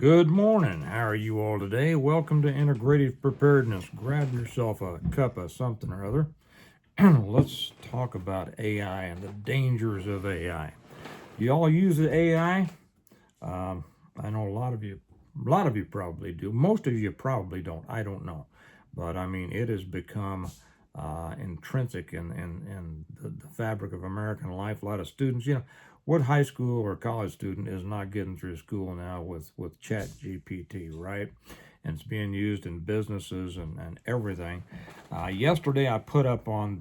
Good morning. How are you all today? Welcome to Integrative Preparedness. Grab yourself a cup of something or other. Let's talk about AI and the dangers of AI. Do y'all use the AI? I know a lot of you probably do. Most of you probably don't. I don't know. But I mean, it has become intrinsic in the fabric of American life. A lot of students, what high school or college student is not getting through school now with Chat GPT, right? And it's being used in businesses and everything. Yesterday, I put up on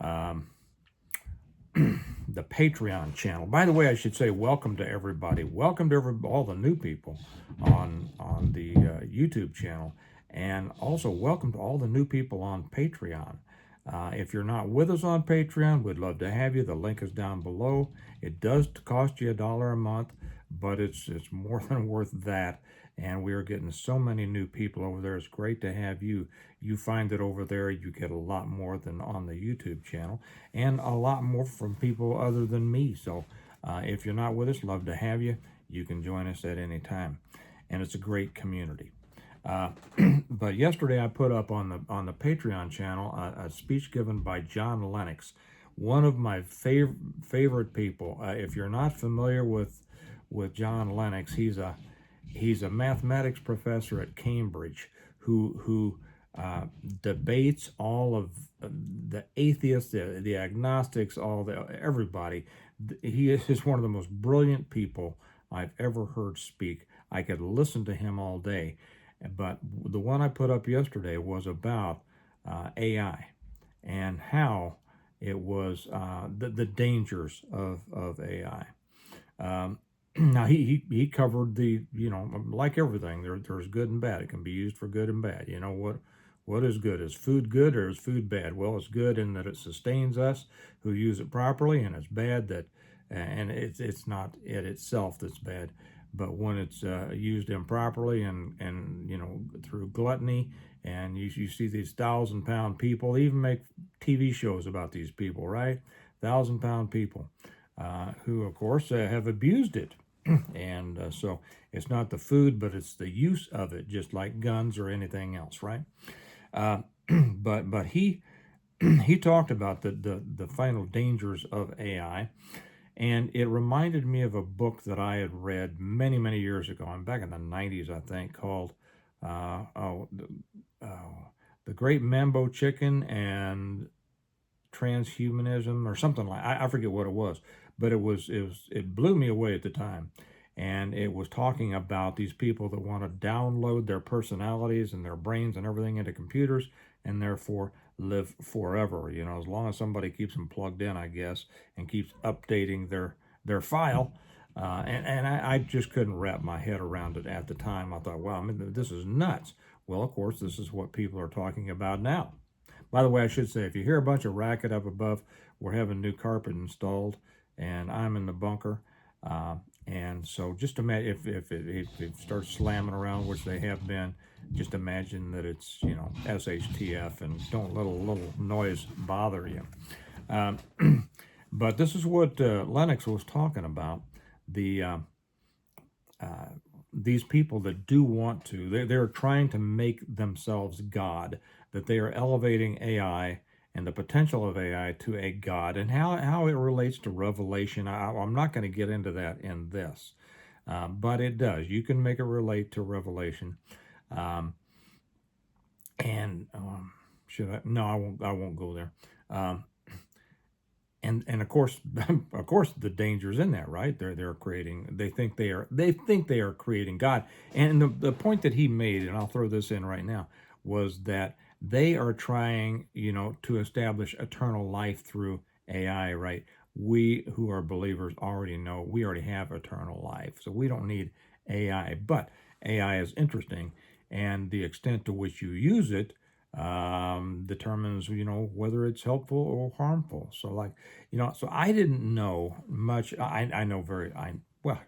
um, the Patreon channel. By the way, I should say welcome to everybody. Welcome to all the new people on the YouTube channel, and also welcome to all the new people on Patreon. If you're not with us on Patreon, we'd love to have you. The link is down below. It does cost you $1 a month, but it's more than worth that. And we are getting so many new people over there. It's great to have you. You find that over there you get a lot more than on the YouTube channel, and a lot more from people other than me. So if you're not with us, love to have you. You can join us at any time, and it's a great community. But yesterday I put up on the Patreon channel a speech given by John Lennox, one of my favorite people. If you're not familiar with John Lennox, he's a mathematics professor at Cambridge who debates all of the atheists, the agnostics, everybody. He is one of the most brilliant people I've ever heard speak. I could listen to him all day. But the one I put up yesterday was about AI and how it was the dangers of AI. Now he covered like everything, there's good and bad. It can be used for good and bad. You know what is good? Is food good or is food bad? Well, it's good in that it sustains us who use it properly, and it's bad and it's not it itself that's bad. But when it's used improperly and through gluttony, and you see these 1,000-pound people, they even make TV shows about these people, right? 1,000-pound people who, of course, have abused it. And so it's not the food, but it's the use of it, just like guns or anything else, right? But he he talked about the final dangers of AI. And it reminded me of a book that I had read many years ago. I'm back in the 90s, I think, called The Great Mambo Chicken and Transhumanism, or something like. I forget what it was, but it blew me away at the time. And it was talking about these people that want to download their personalities and their brains and everything into computers, and therefore live forever. As long as somebody keeps them plugged in, I guess, and keeps updating their file. And I just couldn't wrap my head around it at the time. I thought, wow, this is nuts. Well, of course, this is what people are talking about now. By the way, I should say, if you hear a bunch of racket up above, we're having new carpet installed, and I'm in the bunker. And so just imagine if it starts slamming around, which they have been, just imagine that it's, SHTF, and don't let a little noise bother you. But this is what Lennox was talking about. These people that do want to, they're trying to make themselves God, that they are elevating AI and the potential of AI to a God, and how it relates to revelation. I'm not going to get into that in this, but it does. You can make it relate to revelation. And should I? No, I won't. I won't go there. And of course, the danger's in that, right? They're creating. They think they are creating God. And the point that he made, and I'll throw this in right now, was that they are trying, to establish eternal life through AI, right? We who are believers already know we already have eternal life, so we don't need AI. But AI is interesting, and the extent to which you use it determines, whether it's helpful or harmful. So so I didn't know much. I know well,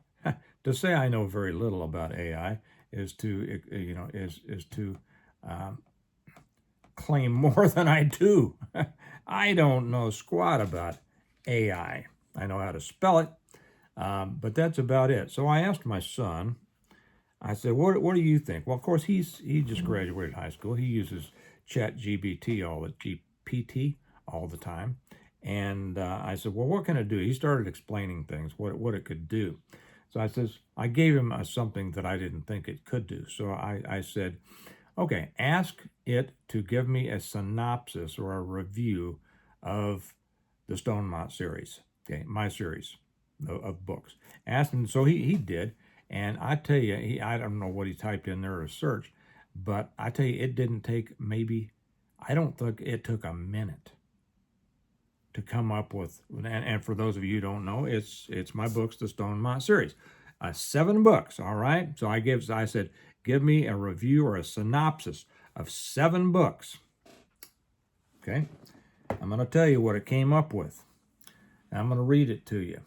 to say I know very little about AI is to, is to claim more than I do. I don't know squat about AI. I know how to spell it, but that's about it. So I asked my son, I said, what do you think? Well, of course, he just graduated high school. He uses GPT all the time. And I said, well, what can it do? He started explaining things, what it could do. So I gave him something that I didn't think it could do. So I said, okay, ask it to give me a synopsis or a review of the Stonemont series, okay, my series of books. Asked him, so he did, and I tell you, I don't know what he typed in there or search, but I tell you, it didn't take I don't think it took a minute to come up with, and for those of you who don't know, it's my books, the Stonemont series, 7 books, all right? So I said, give me a review or a synopsis of 7 books, okay? I'm going to tell you what it came up with. I'm going to read it to you.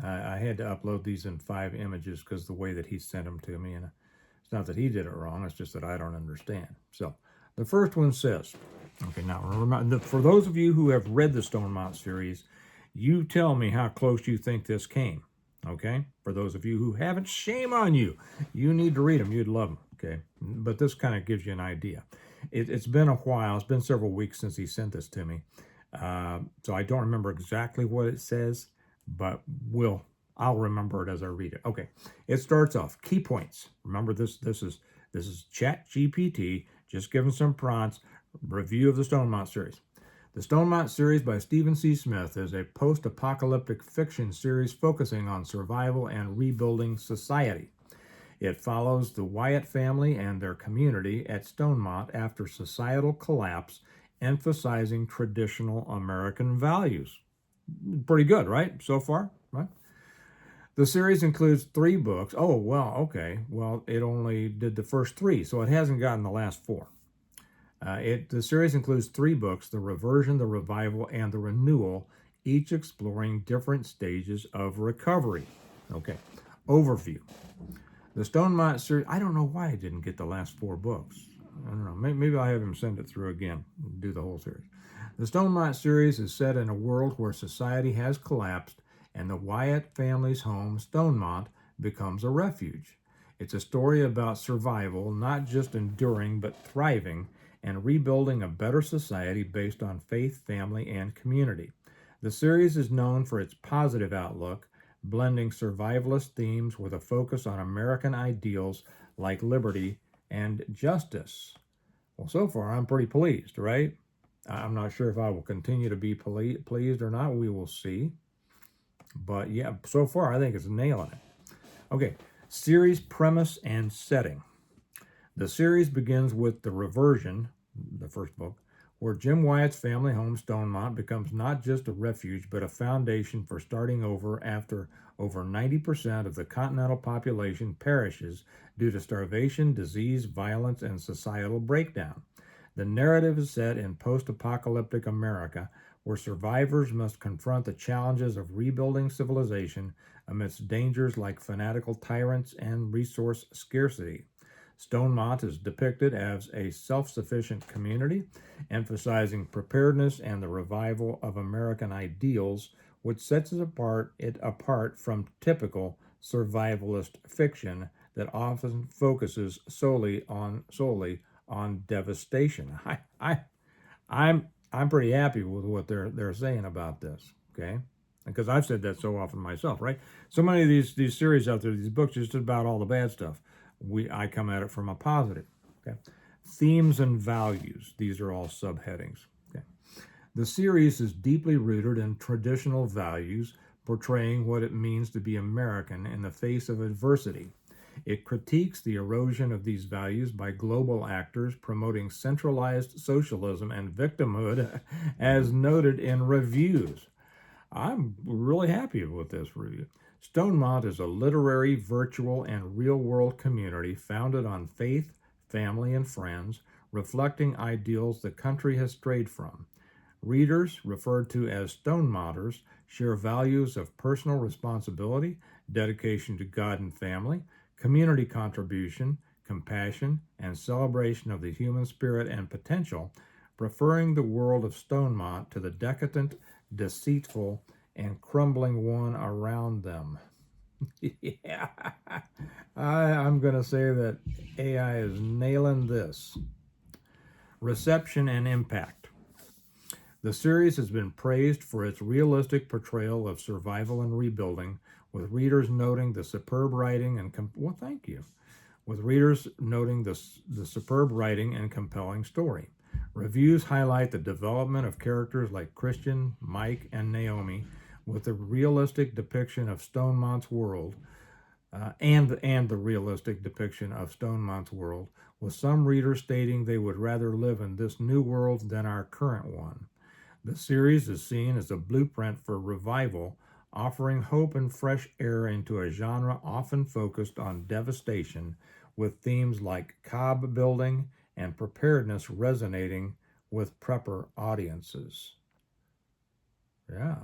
I had to upload these in 5 images because the way that he sent them to me, and it's not that he did it wrong, it's just that I don't understand. So the first one says, okay, now remember, for those of you who have read the Stonemont series, you tell me how close you think this came, okay? For those of you who haven't, shame on you. You need to read them. You'd love them, okay? But this kind of gives you an idea. It's been a while. It's been several weeks since he sent this to me. So I don't remember exactly what it says, but I'll remember it as I read it. Okay, it starts off, key points. Remember this is Chat GPT, just giving some prompts, review of the Stonemont series. The Stonemont series by Stephen C. Smith is a post-apocalyptic fiction series focusing on survival and rebuilding society. It follows the Wyatt family and their community at Stonemont after societal collapse, emphasizing traditional American values. Pretty good, right? So far, right? The series includes 3 books. Oh, well, okay. Well, it only did the first 3, so it hasn't gotten the last 4. The series includes 3 books, The Reversion, The Revival, and The Renewal, each exploring different stages of recovery. Okay, overview. The Stonemont series, I don't know why I didn't get the last 4 books. I don't know. Maybe I'll have him send it through again, do the whole series. The Stonemont series is set in a world where society has collapsed and the Wyatt family's home, Stonemont, becomes a refuge. It's a story about survival, not just enduring, but thriving and rebuilding a better society based on faith, family, and community. The series is known for its positive outlook, blending survivalist themes with a focus on American ideals like liberty and justice. Well, so far I'm pretty pleased, right? I'm not sure if I will continue to be pleased or not. We will see. But yeah, so far I think it's nailing it. Okay, series premise and setting. The series begins with The Reversion, the first book, where Jim Wyatt's family home, Stonemont, becomes not just a refuge, but a foundation for starting over after over 90% of the continental population perishes due to starvation, disease, violence, and societal breakdown. The narrative is set in post-apocalyptic America, where survivors must confront the challenges of rebuilding civilization amidst dangers like fanatical tyrants and resource scarcity. Stonemont is depicted as a self-sufficient community, emphasizing preparedness and the revival of American ideals, which sets it apart from typical survivalist fiction that often focuses solely on devastation. I'm pretty happy with what they're saying about this. Okay, because I've said that so often myself, right? So many of these series out there, these books, just about all the bad stuff. I come at it from a positive. Okay, themes and values. These are all subheadings. Okay, the series is deeply rooted in traditional values, portraying what it means to be American in the face of adversity. It critiques the erosion of these values by global actors promoting centralized socialism and victimhood, as noted in reviews. I'm really happy with this review. Stonemont is a literary, virtual, and real-world community founded on faith, family, and friends, reflecting ideals the country has strayed from. Readers, referred to as Stonemonters, share values of personal responsibility, dedication to God and family, community contribution, compassion, and celebration of the human spirit and potential, preferring the world of Stonemont to the decadent, deceitful, and crumbling one around them. Yeah. I'm going to say that AI is nailing this. Reception and impact. The series has been praised for its realistic portrayal of survival and rebuilding, with readers noting the superb writing and well, thank you. With readers noting the superb writing and compelling story. Reviews highlight the development of characters like Christian, Mike, and Naomi, with a realistic depiction of Stonemont's world, and the realistic depiction of Stonemont's world, with some readers stating they would rather live in this new world than our current one. The series is seen as a blueprint for revival, offering hope and fresh air into a genre often focused on devastation, with themes like cob building and preparedness resonating with prepper audiences. Yeah.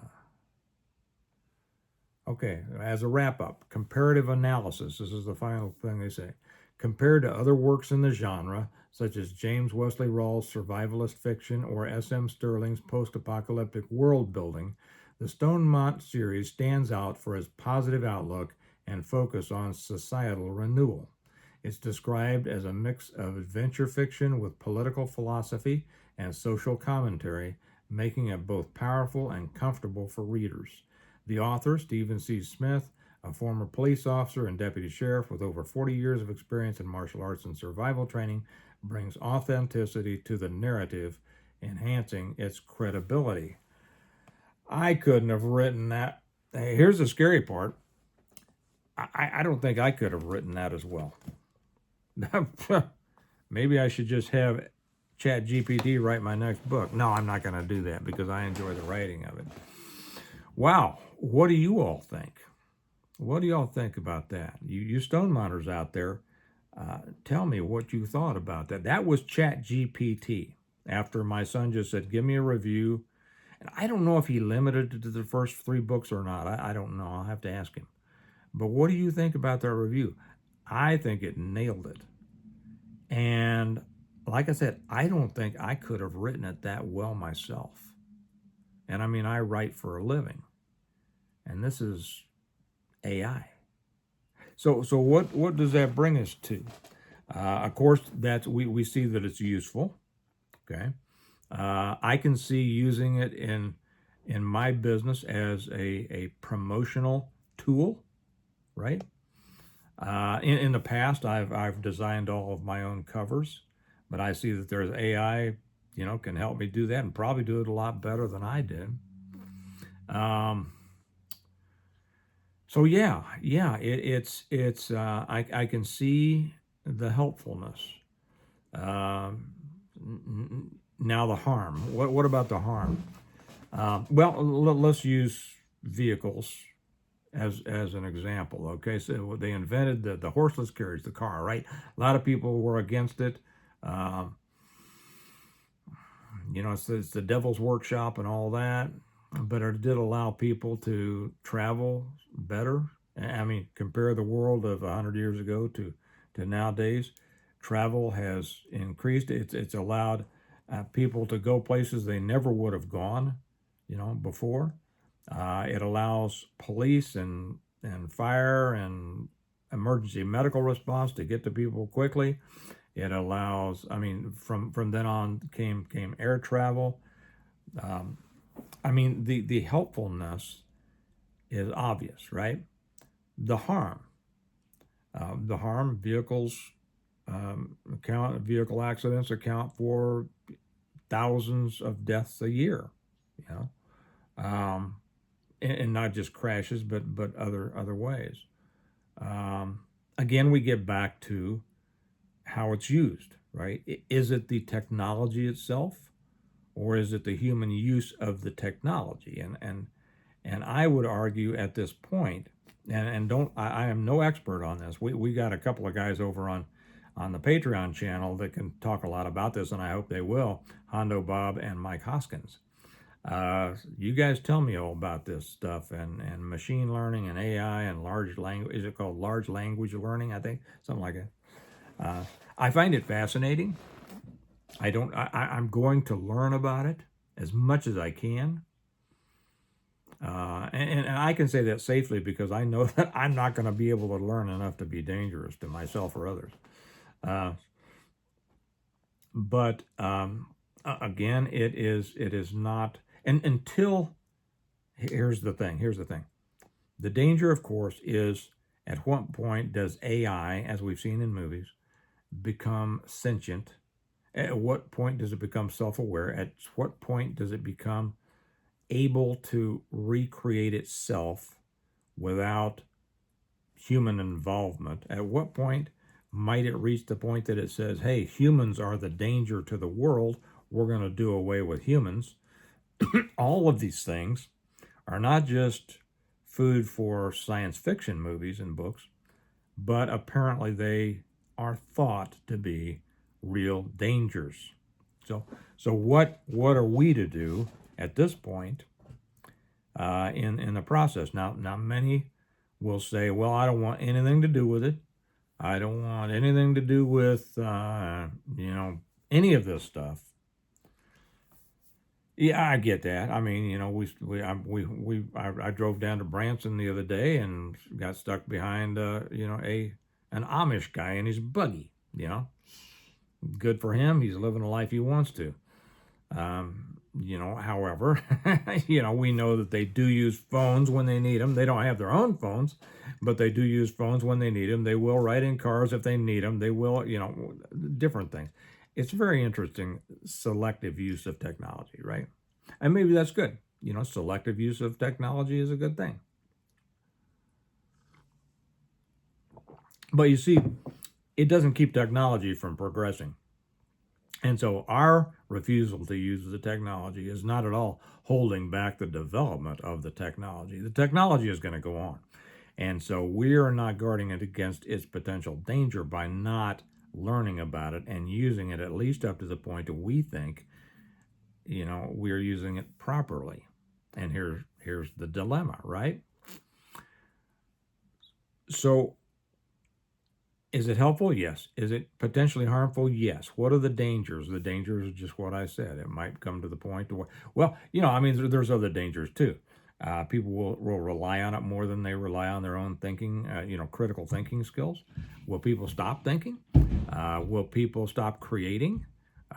Okay, as a wrap up, comparative analysis. This is the final thing they say. Compared to other works in the genre, such as James Wesley Rawls' survivalist fiction or S.M. Stirling's post apocalyptic world building, the Stonemont series stands out for its positive outlook and focus on societal renewal. It's described as a mix of adventure fiction with political philosophy and social commentary, making it both powerful and comfortable for readers. The author, Stephen C. Smith, a former police officer and deputy sheriff with over 40 years of experience in martial arts and survival training, brings authenticity to the narrative, enhancing its credibility. I couldn't have written that. Here's the scary part. I don't think I could have written that as well. Maybe I should just have ChatGPT write my next book. No, I'm not going to do that because I enjoy the writing of it. Wow, what do you all think? What do y'all think about that? You Stonemonters out there, tell me what you thought about that. That was ChatGPT. After my son just said, "Give me a review," and I don't know if he limited it to the first 3 books or not. I don't know. I'll have to ask him. But what do you think about that review? I think it nailed it. And like I said, I don't think I could have written it that well myself. And I mean, I write for a living. And this is AI. So what does that bring us to? Of course, we see that it's useful. Okay, I can see using it in my business as a promotional tool, right? In the past, I've designed all of my own covers, but I see that there's AI, can help me do that and probably do it a lot better than I did. So I can see the helpfulness. Now the harm. What about the harm? Let's use vehicles as an example. Okay, so they invented the horseless carriage, the car, right? A lot of people were against it. It's the devil's workshop and all that, but it did allow people to travel better. I mean, compare the world of 100 years ago to nowadays. Travel has increased. It's allowed people to go places they never would have gone, before. It allows police and fire and emergency medical response to get to people quickly. It allows, I mean, from then on came air travel. I mean, the helpfulness is obvious, right? The harm, vehicles vehicle accidents account for thousands of deaths a year, and not just crashes, but other ways. Again, we get back to how it's used, right? Is it the technology itself, or is it the human use of the technology? And I would argue at this point, and don't I am no expert on this. We got a couple of guys over on the Patreon channel that can talk a lot about this, and I hope they will. Hondo Bob and Mike Hoskins. You guys tell me all about this stuff and machine learning and AI and large language. Is it called large language learning? I think something like that. I find it fascinating. I'm going to learn about it as much as I can. And I can say that safely because I know that I'm not going to be able to learn enough to be dangerous to myself or others. Uh, but again, it is not. And until here's the thing. Here's the thing. The danger, of course, is at what point does AI, as we've seen in movies, become sentient? At what point does it become self-aware? At what point does it become able to recreate itself without human involvement? At what point might it reach the point that it says, hey, humans are the danger to the world, we're going to do away with humans? All of these things are not just food for science fiction movies and books, but apparently they are thought to be real dangers. So, what are we to do at this point in the process? Now many will say, "Well, I don't want anything to do with it. I don't want anything to do with any of this stuff." Yeah, I get that. I mean, I drove down to Branson the other day and got stuck behind an Amish guy in his buggy. Good for him. He's living the life he wants to. However, we know that they do use phones when they need them. They don't have their own phones, but they do use phones when they need them. They will ride in cars if they need them. They will, different things. It's very interesting, selective use of technology, right? And maybe that's good. Selective use of technology is a good thing. But you see, it doesn't keep technology from progressing. And so our refusal to use the technology is not at all holding back the development of the technology. The technology is going to go on. And so we are not guarding it against its potential danger by not learning about it and using it at least up to the point that we think, we're using it properly. And here's the dilemma, right? So is it helpful? Yes. Is it potentially harmful? Yes. What are the dangers? The dangers are just what I said. It might come to the point where, there's other dangers too. People will rely on it more than they rely on their own thinking, critical thinking skills. Will people stop thinking? Will people stop creating?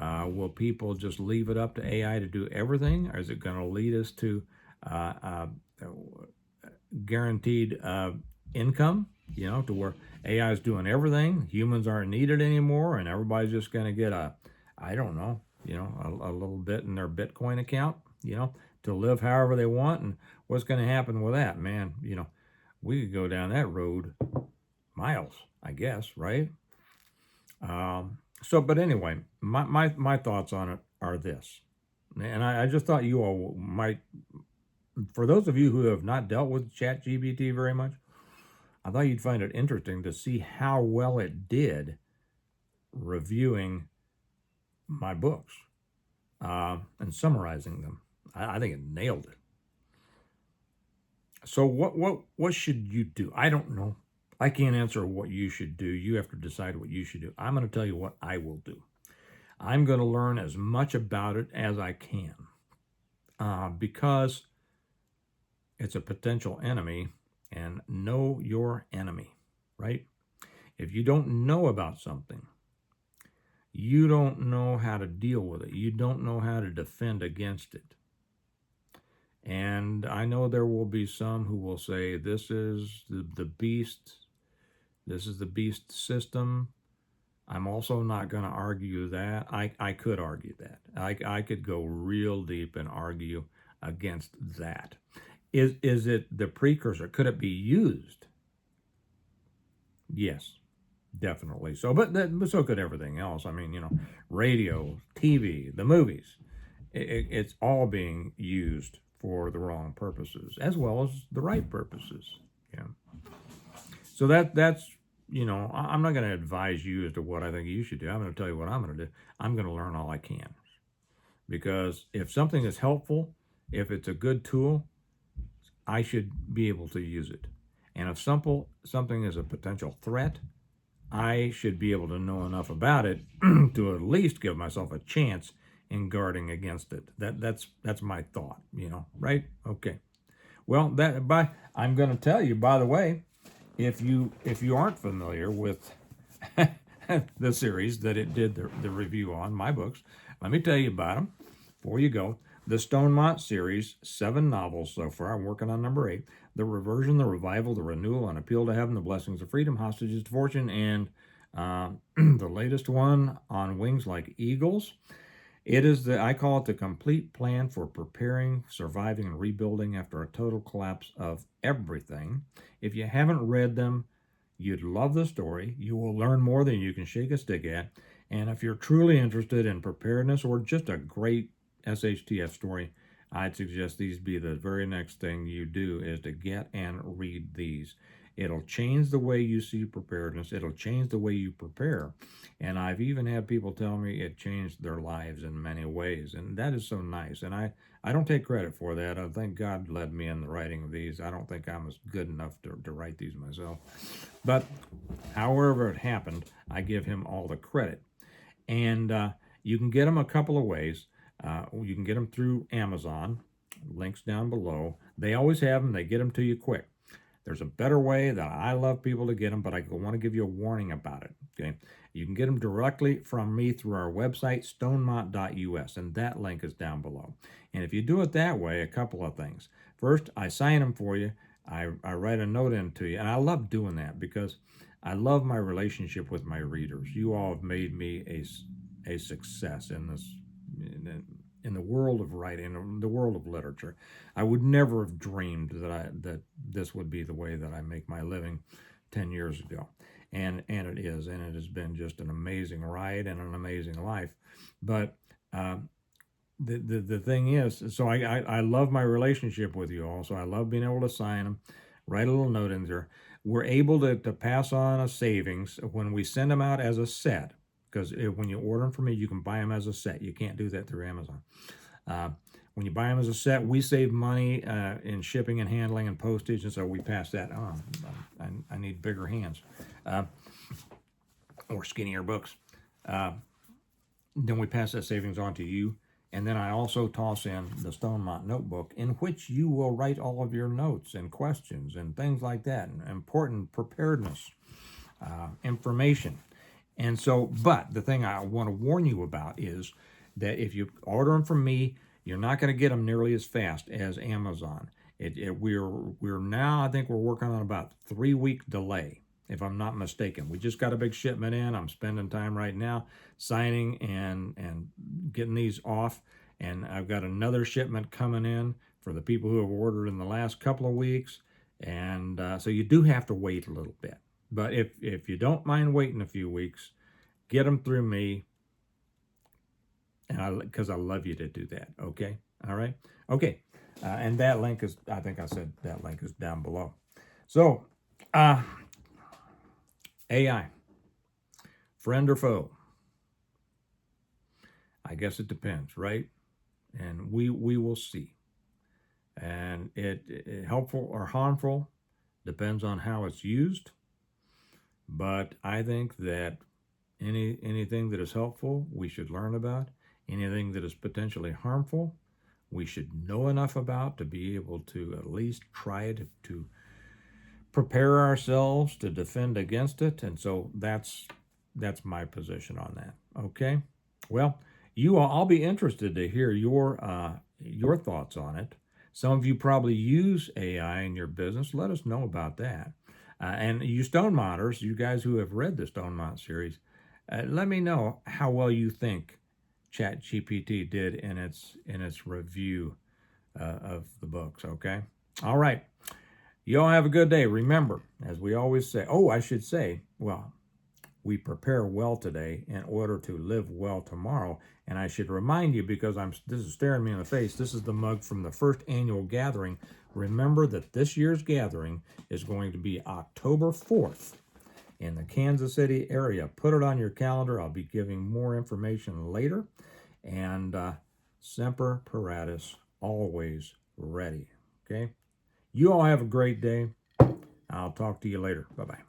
Will people just leave it up to AI to do everything? Or is it going to lead us to guaranteed income, to where AI is doing everything, humans aren't needed anymore, and everybody's just going to get I don't know, a little bit in their Bitcoin account, to live however they want. And what's going to happen with that, man? We could go down that road miles, I guess, right? But anyway, my thoughts on it are this, and I just thought you all might, for those of you who have not dealt with ChatGPT very much, I thought you'd find it interesting to see how well it did reviewing my books and summarizing them. I think it nailed it. So what should you do? I don't know. I can't answer what you should do. You have to decide what you should do. I'm going to tell you what I will do. I'm going to learn as much about it as I can because it's a potential enemy. And know your enemy, right? If you don't know about something, you don't know how to deal with it. You don't know how to defend against it. And I know there will be some who will say, this is the beast. This is the beast system. I'm also not going to argue that. I could argue that. I could go real deep and argue against that. Is it the precursor? Could it be used? Yes, definitely. So, but so could everything else. I mean, radio, TV, the movies. It's all being used for the wrong purposes as well as the right purposes. Yeah. So that's I'm not going to advise you as to what I think you should do. I'm going to tell you what I'm going to do. I'm going to learn all I can, because if something is helpful, if it's a good tool, I should be able to use it. And if something is a potential threat, I should be able to know enough about it to at least give myself a chance in guarding against it. That's my thought, right? Okay. Well, I'm going to tell you, by the way, if you aren't familiar with the series that it did the review on, my books, let me tell you about them before you go. The Stonemont Series, 7 novels so far. I'm working on number 8. The Reversion, the Revival, the Renewal, An Appeal to Heaven, The Blessings of Freedom, Hostages to Fortune, and the latest one, On Wings Like Eagles. It is I call it the complete plan for preparing, surviving, and rebuilding after a total collapse of everything. If you haven't read them, you'd love the story. You will learn more than you can shake a stick at. And if you're truly interested in preparedness or just a great SHTF story, I'd suggest these be the very next thing you do is to get and read these. It'll change the way you see preparedness. It'll change the way you prepare. And I've even had people tell me it changed their lives in many ways. And that is so nice. And I don't take credit for that. I think God led me in the writing of these. I don't think I'm as good enough to write these myself. But however it happened, I give him all the credit. And you can get them a couple of ways. You can get them through Amazon. Links down below. They always have them. They get them to you quick. There's a better way that I love people to get them, but I want to give you a warning about it. Okay, you can get them directly from me through our website, stonemont.us, and that link is down below. And if you do it that way, a couple of things. First, I sign them for you. I write a note into you, and I love doing that because I love my relationship with my readers. You all have made me a success in this. In the world of writing, in the world of literature. I would never have dreamed that this would be the way that I make my living 10 years ago. And it is, and it has been just an amazing ride and an amazing life. But the thing is, so I love my relationship with you all, so I love being able to sign them, write a little note in there. We're able to pass on a savings when we send them out as a set. Because when you order them from me, you can buy them as a set. You can't do that through Amazon. When you buy them as a set, we save money in shipping and handling and postage, and so we pass that on. I need bigger hands or skinnier books. Then we pass that savings on to you. And then I also toss in the Stonemont notebook in which you will write all of your notes and questions and things like that, and important preparedness information. And so, but the thing I want to warn you about is that if you order them from me, you're not going to get them nearly as fast as Amazon. We're now, I think we're working on about 3-week delay, if I'm not mistaken. We just got a big shipment in. I'm spending time right now signing and getting these off. And I've got another shipment coming in for the people who have ordered in the last couple of weeks. And so you do have to wait a little bit. But if you don't mind waiting a few weeks, get them through me, and because I love you to do that. Okay, all right, okay, and that link is, I think I said that link is down below. So, AI, friend or foe? I guess it depends, right? And we will see. And it helpful or harmful depends on how it's used. But I think that anything that is helpful, we should learn about. Anything that is potentially harmful, we should know enough about to be able to at least try to prepare ourselves to defend against it. And so that's my position on that. Okay. Well, I'll be interested to hear your thoughts on it. Some of you probably use AI in your business. Let us know about that. And you Stonemonters, you guys who have read the Stonemont series, let me know how well you think ChatGPT did in its review of the books. Okay, all right. You all have a good day. Remember, as we always say. Oh, I should say, well, we prepare well today in order to live well tomorrow. And I should remind you, because this is staring me in the face. This is the mug from the first annual gathering. Remember that this year's gathering is going to be October 4th in the Kansas City area. Put it on your calendar. I'll be giving more information later. And Semper Paratus, always ready. Okay? You all have a great day. I'll talk to you later. Bye-bye.